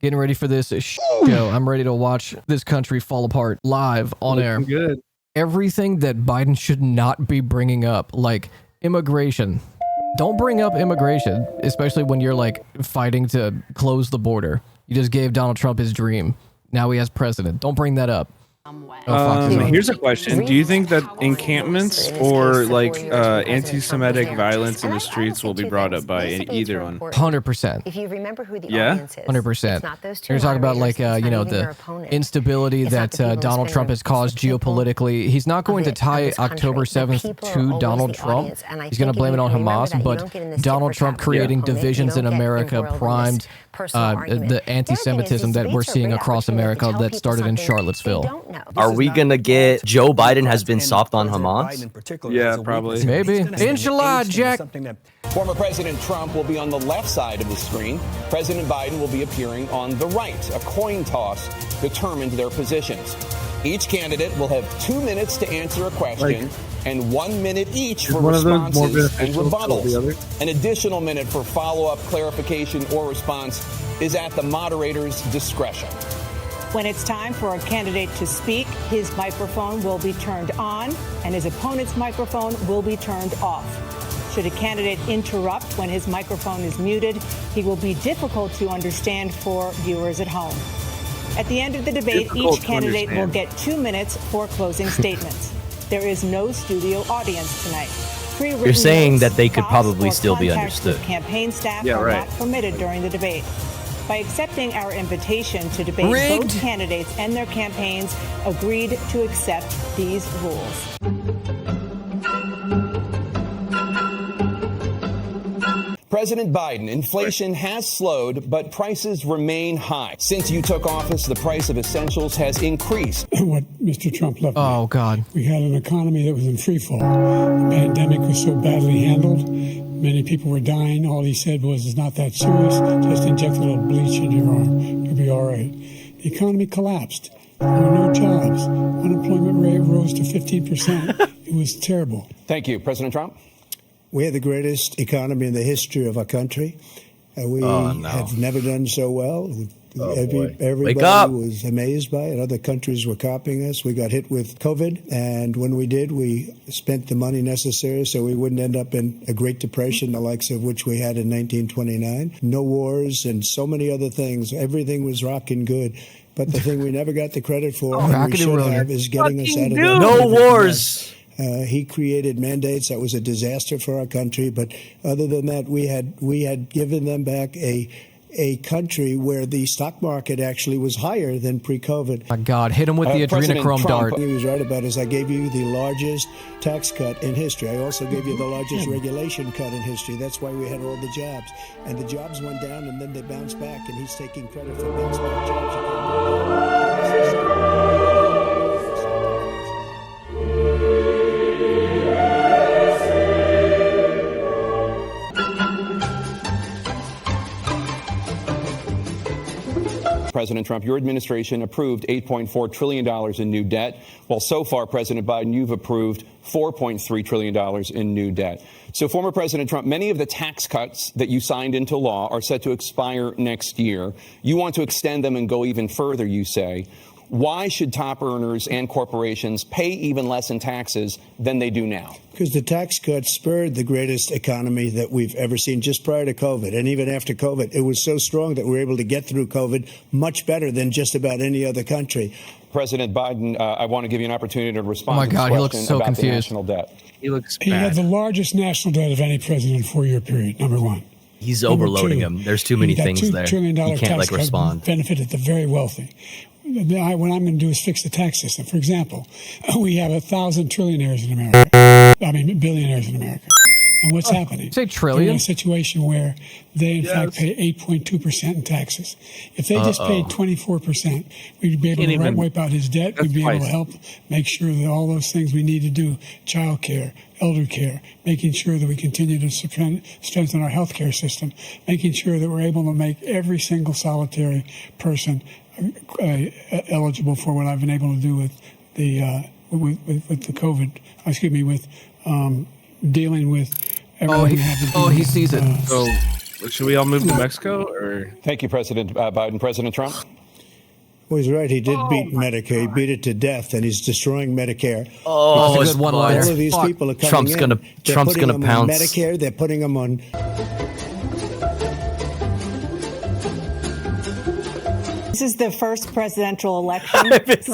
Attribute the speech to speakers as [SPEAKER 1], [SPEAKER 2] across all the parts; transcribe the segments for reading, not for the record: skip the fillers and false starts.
[SPEAKER 1] getting ready for this show. I'm ready to watch this country fall apart live on air.
[SPEAKER 2] Good.
[SPEAKER 1] Everything that Biden should not be bringing up, like immigration. Don't bring up immigration, especially when you're like fighting to close the border. You just gave Donald Trump his dream. Now he has president. Don't bring that up.
[SPEAKER 2] Here's a question. Do you think that encampments or like anti-Semitic violence in the streets will be brought up by either one?
[SPEAKER 1] 100%.
[SPEAKER 3] If you remember who the
[SPEAKER 1] Yeah,
[SPEAKER 3] audience is,
[SPEAKER 1] 100%. You're talking about like the instability that Donald Trump has caused geopolitically. He's not going to tie October 7th to Donald Trump. He's going to blame it on Hamas, but Donald Trump creating divisions in America primed the anti-Semitism that we're seeing across America that started in Charlottesville.
[SPEAKER 4] Are we going to get Joe Biden has been soft on Hamas?
[SPEAKER 2] Yeah, probably.
[SPEAKER 1] Maybe. Inshallah, Jack.
[SPEAKER 5] Former President Trump will be on the left side of the screen. President Biden will be appearing on the right. A coin toss determined their positions. Each candidate will have 2 minutes to answer a question and 1 minute each for responses and rebuttals. An additional minute for follow-up, clarification, or response is at the moderator's discretion.
[SPEAKER 6] When it's time for a candidate to speak, his microphone will be turned on and his opponent's microphone will be turned off. Should a candidate interrupt when his microphone is muted, he will be difficult to understand for viewers at home. At the end of the debate, each candidate will get 2 minutes for closing statements. There is no studio audience tonight.
[SPEAKER 4] You're saying that they could probably still be understood.
[SPEAKER 6] Campaign staff are not permitted during the debate. By accepting our invitation to debate, both candidates and their campaigns agreed to accept these rules.
[SPEAKER 5] President Biden, inflation has slowed, but prices remain high. Since you took office, the price of essentials has increased.
[SPEAKER 7] What Mr. Trump left.
[SPEAKER 1] Oh, God.
[SPEAKER 7] We had an economy that was in free fall. The pandemic was so badly handled. Many people were dying. All he said was, it's not that serious. Just inject a little bleach in your arm. You'll be all right. The economy collapsed. There were no jobs. Unemployment rate rose to 15%. It was terrible.
[SPEAKER 5] Thank you. President Trump?
[SPEAKER 8] We had the greatest economy in the history of our country. We have never done so well. Everybody was amazed by it. Other countries were copying us. We got hit with COVID, and when we did, we spent the money necessary so we wouldn't end up in a Great Depression, the likes of which we had in 1929. No wars and so many other things. Everything was rocking good. But the thing we never got the credit for, and we should have, is getting us out of that.
[SPEAKER 4] No wars.
[SPEAKER 8] He created mandates that was a disaster for our country. But other than that, we had given them back a country where the stock market actually was higher than pre-COVID.
[SPEAKER 1] My God, hit him with the adrenochrome dart.
[SPEAKER 8] He was right about is I gave you the largest tax cut in history. I also gave you the largest regulation cut in history. That's why we had all the jobs. And the jobs went down and then they bounced back, and he's taking credit for bounce back jobs.
[SPEAKER 5] President Trump, your administration approved $8.4 trillion in new debt, while so far, President Biden, you've approved $4.3 trillion in new debt. So, former President Trump, many of the tax cuts that you signed into law are set to expire next year. You want to extend them and go even further, you say. Why should top earners and corporations pay even less in taxes than they do now?
[SPEAKER 8] Because the tax cuts spurred the greatest economy that we've ever seen just prior to COVID. And even after COVID, it was so strong that we were able to get through COVID much better than just about any other country.
[SPEAKER 5] President Biden, I want to give you an opportunity to respond
[SPEAKER 1] to
[SPEAKER 5] this question
[SPEAKER 1] so
[SPEAKER 5] about
[SPEAKER 1] confused.
[SPEAKER 5] the national debt.
[SPEAKER 7] He had the largest national debt of any president in a 4-year period, number one.
[SPEAKER 4] He's overloading him. There's too many things there.
[SPEAKER 7] $2 trillion
[SPEAKER 4] He can't
[SPEAKER 7] tax
[SPEAKER 4] respond.
[SPEAKER 7] Benefited the very wealthy. What I'm going to do is fix the tax system. For example, we have 1,000 trillionaires in America. Billionaires in America. And what's happening?
[SPEAKER 1] Say trillion.
[SPEAKER 7] They're in a situation where they, in fact, pay 8.2% in taxes. If they just paid 24%, we'd be able to wipe out his debt. We'd be able to help make sure that all those things we need to do, child care, elder care, making sure that we continue to strengthen our health care system, making sure that we're able to make every single solitary person eligible for what I've been able to do with the with the COVID. With dealing with everything we have to do.
[SPEAKER 1] He sees it.
[SPEAKER 2] Should we all move to Mexico? Or
[SPEAKER 5] Thank you, President Biden. President Trump?
[SPEAKER 8] Well, he's right. He did beat Medicare. He beat it to death, and he's destroying Medicare.
[SPEAKER 4] Oh,
[SPEAKER 1] it's one line.
[SPEAKER 8] All of these people are coming
[SPEAKER 4] Trump's gonna pounce.
[SPEAKER 8] On Medicare. They're putting them on.
[SPEAKER 6] This is the first presidential election
[SPEAKER 1] just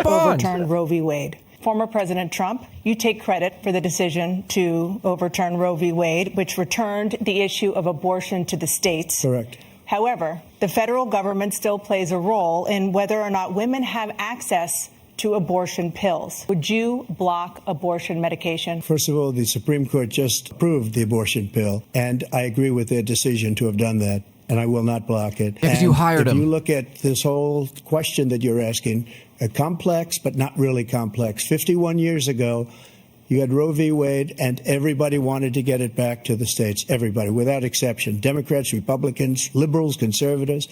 [SPEAKER 6] overturned Roe v. Wade. Former President Trump, you take credit for the decision to overturn Roe v. Wade, which returned the issue of abortion to the states.
[SPEAKER 8] Correct.
[SPEAKER 6] However, the federal government still plays a role in whether or not women have access to abortion pills. Would you block abortion medication?
[SPEAKER 8] First of all, the Supreme Court just approved the abortion pill, and I agree with their decision to have done that, and I will not block it.
[SPEAKER 1] Because you hired him.
[SPEAKER 8] If you look at this whole question that you're asking, complex but not really complex. 51 years ago, you had Roe v. Wade, and everybody wanted to get it back to the states. Everybody, without exception. Democrats, Republicans, liberals, conservatives.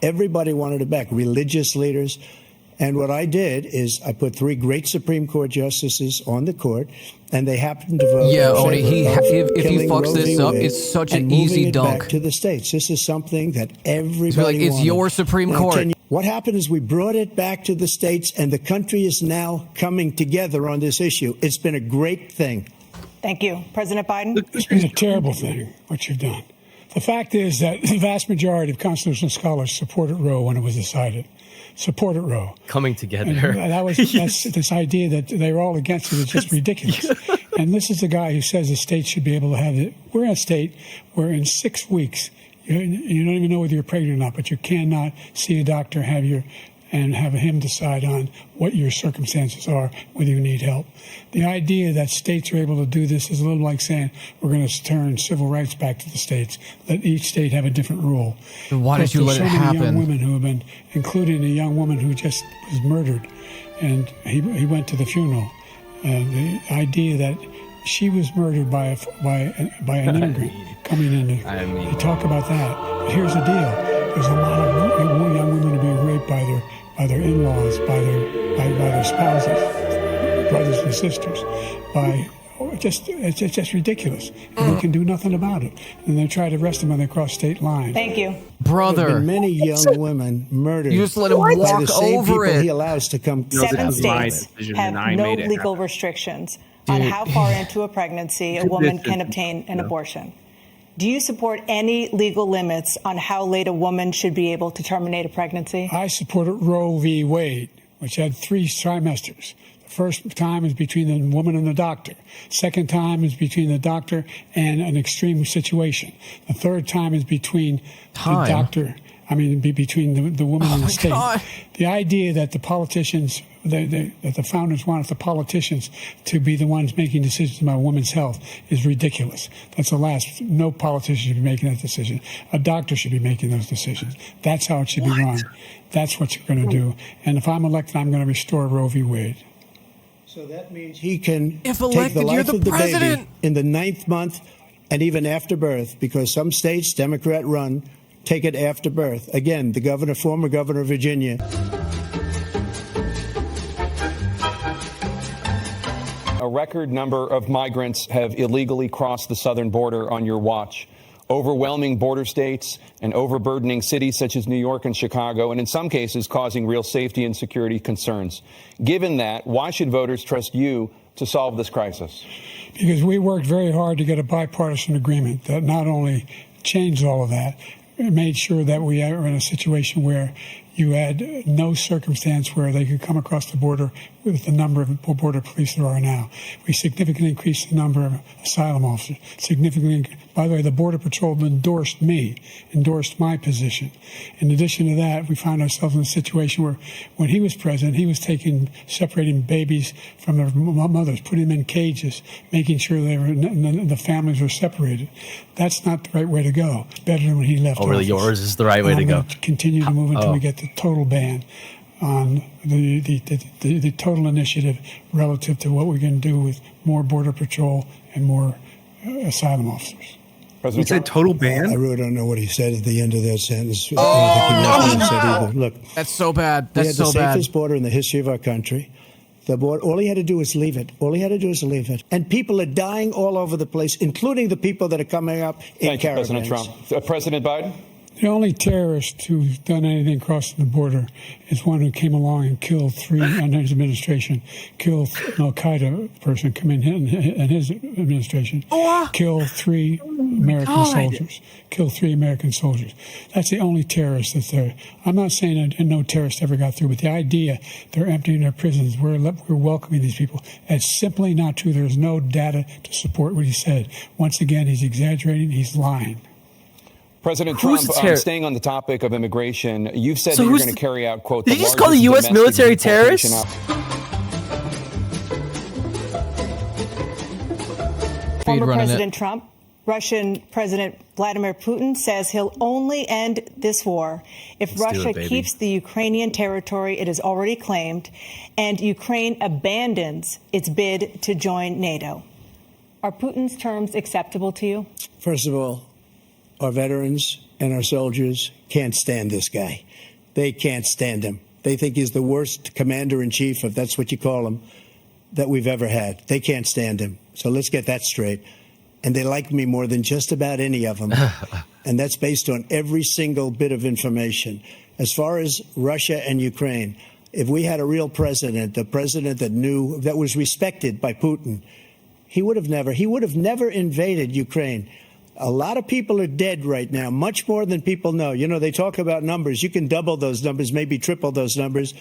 [SPEAKER 8] Everybody wanted it back. Religious leaders. And what I did is I put 3 great Supreme Court justices on the court, and they happened to vote.
[SPEAKER 1] Yeah, Oni, if he fucks this up, it's such an easy dunk.
[SPEAKER 8] Back to the states. This is something that everybody
[SPEAKER 1] it's
[SPEAKER 8] wanted.
[SPEAKER 1] your Supreme Court.
[SPEAKER 8] What happened is we brought it back to the states, and the country is now coming together on this issue. It's been a great thing.
[SPEAKER 6] Thank you. President Biden?
[SPEAKER 7] It's been a terrible thing, what you've done. The fact is that the vast majority of constitutional scholars supported Roe when it was decided. Supported Roe.
[SPEAKER 4] Coming together.
[SPEAKER 7] And that's this idea that they were all against it is just ridiculous. And this is the guy who says the state should be able to have it. We're in a state where in 6 weeks, you don't even know whether you're pregnant or not, but you cannot see a doctor, and have him decide on what your circumstances are, whether you need help. The idea that states are able to do this is a little like saying we're going to turn civil rights back to the states. Let each state have a different rule.
[SPEAKER 1] Why did you let it happen?
[SPEAKER 7] There's so many young women who have been, including a young woman who just was murdered, and he went to the funeral. The idea that she was murdered by an immigrant coming in. You talk about that. But here's the deal. There's a lot of young women who are being raped by their in-laws, by their spouses, brothers and sisters, it's just ridiculous. And they can do nothing about it. And they try to arrest them when they cross state lines.
[SPEAKER 6] Thank you.
[SPEAKER 1] Brother.
[SPEAKER 8] There have been many young women murdered.
[SPEAKER 1] You just let him walk
[SPEAKER 8] by the same
[SPEAKER 1] over
[SPEAKER 8] people
[SPEAKER 1] it.
[SPEAKER 8] he allows to come.
[SPEAKER 6] 7 states have no legal restrictions on how far into a pregnancy a woman can obtain an abortion. Do you support any legal limits on how late a woman should be able to terminate a pregnancy?
[SPEAKER 7] I supported Roe v. Wade, which had 3 trimesters. The first time is between the woman and the doctor. Second time is between the doctor and an extreme situation. The third time is between the doctor. Between the woman and the state.
[SPEAKER 1] God.
[SPEAKER 7] The idea that the politicians, that the founders wanted the politicians to be the ones making decisions about women's health is ridiculous. That's the last. No politician should be making that decision. A doctor should be making those decisions. That's how it should be run. That's what you're going to do. And if I'm elected, I'm going to restore Roe v. Wade.
[SPEAKER 8] So that means he can
[SPEAKER 1] If
[SPEAKER 8] take
[SPEAKER 1] elected,
[SPEAKER 8] the life
[SPEAKER 1] you're
[SPEAKER 8] of
[SPEAKER 1] the
[SPEAKER 8] the
[SPEAKER 1] president.
[SPEAKER 8] baby in the 9th month and even after birth, because some states, Democrat run, take it after birth. Again, the former governor of Virginia.
[SPEAKER 5] A record number of migrants have illegally crossed the southern border on your watch, overwhelming border states and overburdening cities such as New York and Chicago, and in some cases causing real safety and security concerns. Given that, why should voters trust you to solve this crisis?
[SPEAKER 7] Because we worked very hard to get a bipartisan agreement that not only changed all of that, it made sure that we are in a situation where you had no circumstance where they could come across the border with the number of border police there are now. We significantly increased the number of asylum officers. By the way, the Border Patrol endorsed my position. In addition to that, we found ourselves in a situation where when he was president, he was separating babies from their mothers, putting them in cages, making sure the families were separated. That's not the right way to go. Better than when he left office.
[SPEAKER 4] Really, yours is the right way to go.
[SPEAKER 7] Continue to move until we get the total ban on the total initiative relative to what we're going to do with more Border Patrol and more asylum officers.
[SPEAKER 2] You said total ban?
[SPEAKER 8] I really don't know what he said at the end of that sentence. Look,
[SPEAKER 1] that's so bad. That's
[SPEAKER 8] we had
[SPEAKER 1] so
[SPEAKER 8] the
[SPEAKER 1] bad.
[SPEAKER 8] safest border in the history of our country. the border. All he had to do was leave it. All he had to do is leave it. And people are dying all over the place, including the people that are coming up in caravans.
[SPEAKER 5] Thank you, President Trump. President Biden?
[SPEAKER 7] The only terrorist who's done anything crossing the border is one who came along and killed under his administration, killed an Al-Qaeda person come in his administration, killed 3 American soldiers, killed 3 American soldiers. That's the only terrorist that's there. I'm not saying that no terrorist ever got through, but the idea they're emptying their prisons, we're welcoming these people, that's simply not true. There's no data to support what he said. Once again, he's exaggerating, he's lying.
[SPEAKER 5] President Trump, staying on the topic of immigration, you've said that you're going to carry out, quote,
[SPEAKER 4] did you just call the U.S. military terrorists?
[SPEAKER 6] Former President Trump, Russian President Vladimir Putin says he'll only end this war if Russia keeps the Ukrainian territory it has already claimed and Ukraine abandons its bid to join NATO. Are Putin's terms acceptable to you?
[SPEAKER 8] First of all, our veterans and our soldiers can't stand this guy. They can't stand him. They think he's the worst commander-in-chief, if that's what you call him, that we've ever had. They can't stand him. So let's get that straight. And they like me more than just about any of them. And that's based on every single bit of information. As far as Russia and Ukraine, if we had a real president, the president that knew, that was respected by Putin, he would have never invaded Ukraine. A lot of people are dead right now, much more than people know. You know, they talk about numbers. You can double those numbers, maybe triple those numbers.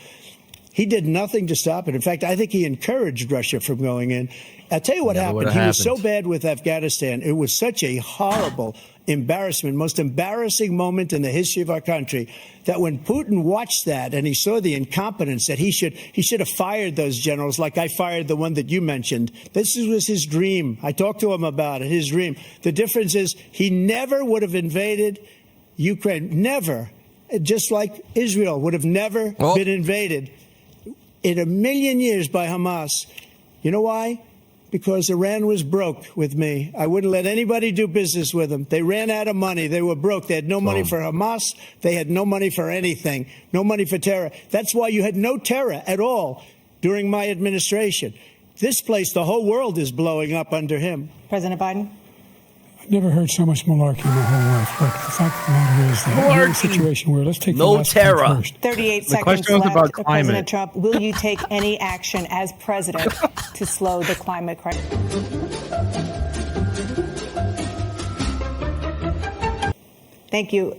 [SPEAKER 8] He did nothing to stop it. In fact, I think he encouraged Russia from going in. I'll tell you what happened. He was so bad with Afghanistan. It was such a horrible embarrassment, most embarrassing moment in the history of our country, that when Putin watched that and he saw the incompetence, that he should have fired those generals like I fired the one that you mentioned. This was his dream. I talked to him about it, his dream. The difference is he never would have invaded Ukraine. Never. Just like Israel would have never been invaded in a million years by Hamas. You know why? Because Iran was broke with me. I wouldn't let anybody do business with them. They ran out of money. They were broke. They had no money for Hamas. They had no money for anything, no money for terror. That's why you had no terror at all during my administration. This place, the whole world is blowing up under him.
[SPEAKER 6] President Biden?
[SPEAKER 7] I've never heard so much malarkey in my whole life, but the fact of the matter is that we're in a situation where, let's take the last one first.
[SPEAKER 6] 38 seconds left. President Trump, will you take any action as president to slow the climate crisis? Thank you.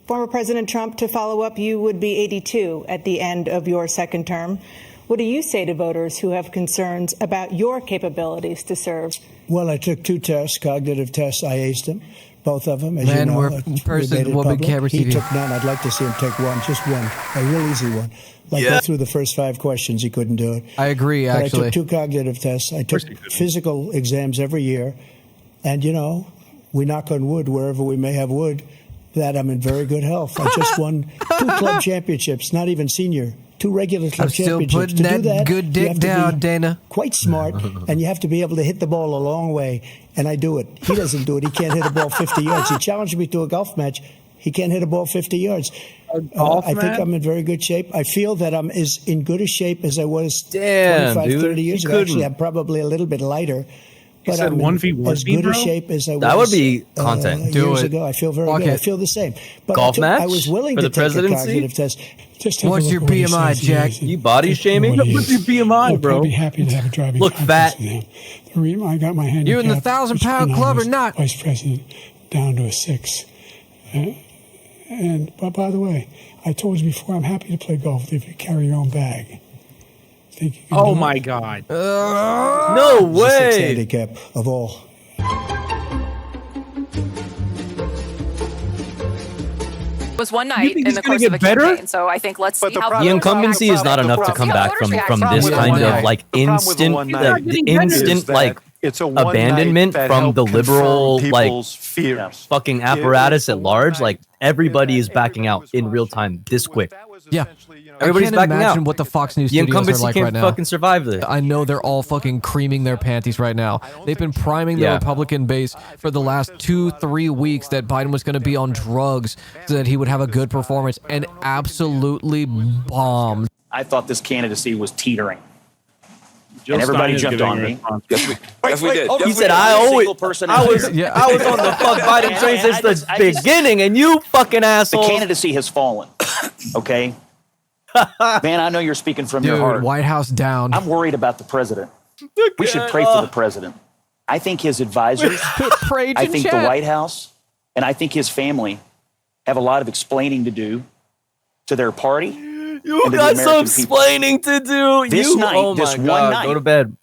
[SPEAKER 6] Former President Trump, to follow up, you would be 82 at the end of your second term. What do you say to voters who have concerns about your capabilities to serve?
[SPEAKER 8] Well, I took 2 tests, cognitive tests. I aced them, both of them. As
[SPEAKER 1] Man,
[SPEAKER 8] you know,
[SPEAKER 1] we're person will be camera
[SPEAKER 8] He
[SPEAKER 1] TV.
[SPEAKER 8] took none. I'd like to see him take one, just one, a real easy one. Like go through the first 5 questions, he couldn't do it.
[SPEAKER 1] I agree, actually.
[SPEAKER 8] But I took 2 cognitive tests. I took physical exams every year. And, you know, we knock on wood wherever we may have wood, that I'm in very good health. I just won 2 club championships, not even senior. 2 regular club championships.
[SPEAKER 1] I'm still putting that good dick down, Dana.
[SPEAKER 8] Quite smart, and you have to be able to hit the ball a long way, and I do it. He doesn't do it. He can't hit a ball 50 yards. He challenged me to a golf match. He can't hit a ball 50 yards. I think I'm in very good shape. I feel that I'm as in good a shape as I was 25, 30 years ago. Actually, I'm probably a little bit lighter. But I'm in as good a shape as I was.
[SPEAKER 4] That would be content.
[SPEAKER 8] Years ago. I feel very good. I feel the same. But
[SPEAKER 4] golf match?
[SPEAKER 8] I was willing
[SPEAKER 4] for
[SPEAKER 8] to
[SPEAKER 4] the
[SPEAKER 8] take
[SPEAKER 4] presidency?
[SPEAKER 8] a cognitive test.
[SPEAKER 1] What's your BMI, Jack?
[SPEAKER 4] You body shaming?
[SPEAKER 2] What's your BMI, bro?
[SPEAKER 7] I'd be happy to have a driving
[SPEAKER 4] Look fat.
[SPEAKER 7] exam. The reason I got my handicap.
[SPEAKER 1] You in the 1,000-pound club or not?
[SPEAKER 7] Vice president down to a 6. But by the way, I told you before, I'm happy to play golf if you carry your own bag.
[SPEAKER 2] Oh my God!
[SPEAKER 4] No way!
[SPEAKER 8] The 6th handicap of all.
[SPEAKER 3] Was one night in the course of a campaign, so I think let's see how
[SPEAKER 4] the incumbency is not enough to come back from this kind of like instant like abandonment from the liberal like fucking apparatus at large. Like everybody is backing out in real time this quick.
[SPEAKER 1] Yeah.
[SPEAKER 4] Everybody's backing out.
[SPEAKER 1] Imagine what the Fox News
[SPEAKER 4] The
[SPEAKER 1] studios are
[SPEAKER 4] incumbency
[SPEAKER 1] like
[SPEAKER 4] can't
[SPEAKER 1] right now.
[SPEAKER 4] fucking survive this.
[SPEAKER 1] I know they're all fucking creaming their panties right now. They've been priming the Republican base for the last 2-3 weeks that Biden was going to be on drugs so that he would have a good performance, and absolutely bombed.
[SPEAKER 9] I thought this candidacy was teetering. and everybody jumped on me.
[SPEAKER 10] Yes, we did.
[SPEAKER 4] He said, I was on the fuck Biden train since the beginning, and you fucking asshole.
[SPEAKER 9] The candidacy has fallen. Okay? Man, I know you're speaking from your heart.
[SPEAKER 1] White House down.
[SPEAKER 9] I'm worried about the president. We should pray for the president. I think his advisors, I think the White House, and I think his family have a lot of explaining to do to their party.
[SPEAKER 4] You got some explaining to do.
[SPEAKER 9] This night, this one night,
[SPEAKER 4] go to bed.